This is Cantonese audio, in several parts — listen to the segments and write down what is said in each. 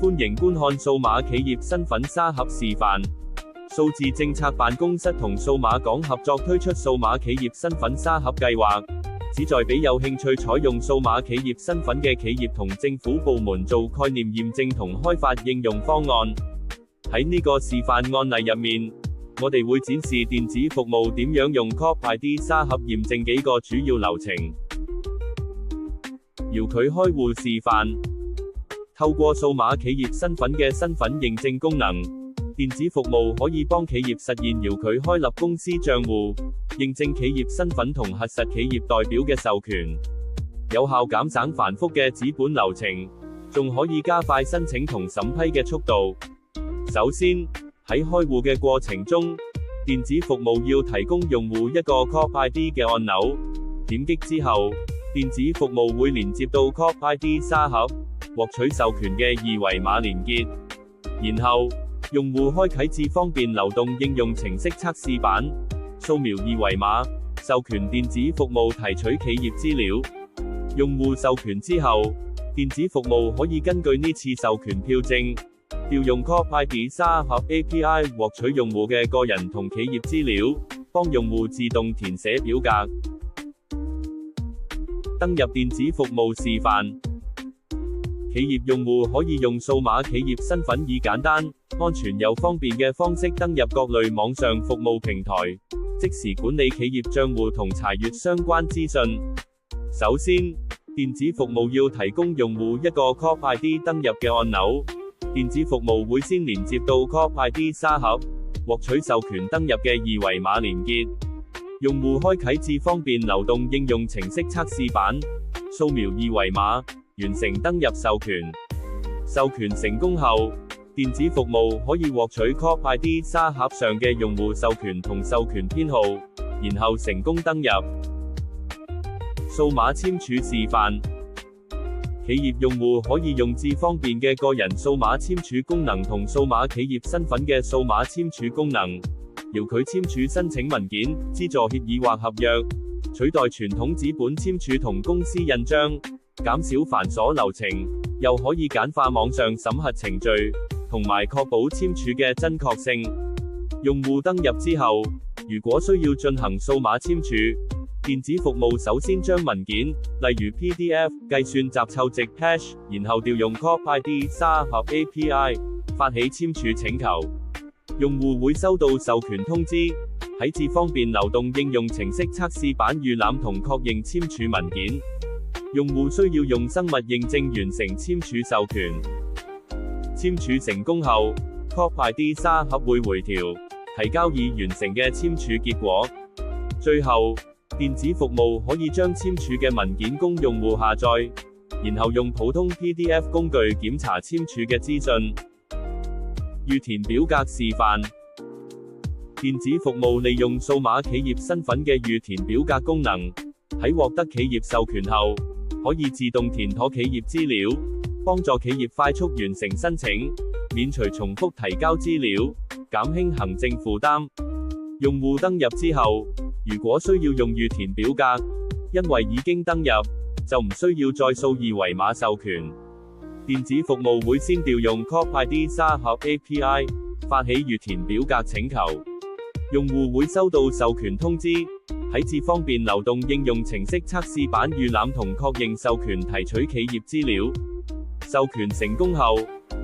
歡迎觀看數碼企業身份沙盒示範。數字政策辦公室同數碼港合作推出數碼企業身份沙盒計劃，旨在俾有興趣採用數碼企業身份嘅企業同政府部門做概念驗證同開發應用方案。喺呢個示範案例入面，我哋會展示電子服務點樣用 Corp ID 沙盒驗證幾個主要流程。遙距開戶示範。透過數碼企業身份嘅身份認證功能，電子服務可以幫企業實現遙距開立公司帳戶，認證企業身份同核實企業代表嘅授權，有效減省繁複嘅紙本流程，仲可以加快申請同審批嘅速度。首先，喺開戶嘅過程中，電子服務要提供用戶一個 Corp ID 嘅按鈕，點擊之後，電子服務會連接到 Corp ID 沙盒，獲取授權嘅二維碼連結，然後用戶開啟智方便流動應用程式測試版，掃描二維碼，授權電子服務提取企業資料。用戶授權之後，電子服務可以根據呢次授權票證，調用 Corp ID 沙盒 API 獲取用戶嘅個人同企業資料，幫用戶自動填寫表格。登入電子服務示範。企業用戶可以用數碼企業身份以簡單、安全又方便嘅方式登入各類網上服務平台，即時管理企業帳戶同查閱相關資訊。首先，電子服務要提供用戶一個 Corp ID 登入嘅按鈕，電子服務會先連接到 Corp ID 沙盒，獲取授權登入嘅二維碼連結。用戶開啟智方便流動應用程式測試版，掃描二維碼，完成登入授權。授權成功後，電子服務可以獲取 Corp ID 沙盒上嘅用戶授權同授權編號，然後成功登入。數碼簽署示範。企業用戶可以用智方便嘅個人數碼簽署功能同數碼企業身份嘅數碼簽署功能，遙距簽署申請文件、資助協議或合約，取代傳統紙本簽署同公司印章，減少繁瑣流程，又可以簡化網上審核程序，同埋確保簽署嘅真確性。用戶登入之後，如果需要進行數碼簽署，電子服務首先將文件，例如 PDF 計算集湊值 hash， 然後調用 Corp ID 沙盒 API 發起簽署請求。用戶會收到授權通知，喺智方便流動應用程式測試版預覽同確認簽署文件。用戶需要用生物認證完成簽署授權。簽署成功後， Corp ID 沙盒會回條，提交已完成嘅簽署結果。最後，電子服務可以將簽署嘅文件供用戶下載，然後用普通 PDF 工具檢查簽署嘅資訊。預填表格示範。電子服務利用數碼企業身份嘅預填表格功能，喺獲得企業授權後，可以自動填妥企業資料，幫助企業快速完成申請，免除重複提交資料，減輕行政負擔。用戶登入之後，如果需要用預填表格，因為已經登入，就唔需要再掃二維碼授權。電子服務會先調用 Corp ID 沙盒 API 發起預填表格請求。用戶會收到授權通知，喺智方便流動應用程式測試版預覽同確認授權提取企業資料。授權成功後，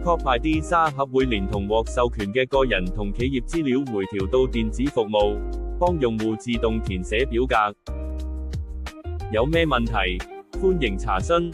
Corp ID 沙盒會連同獲授權嘅個人同企業資料回調到電子服務，幫用戶自動填寫表格。有咩問題？歡迎查詢。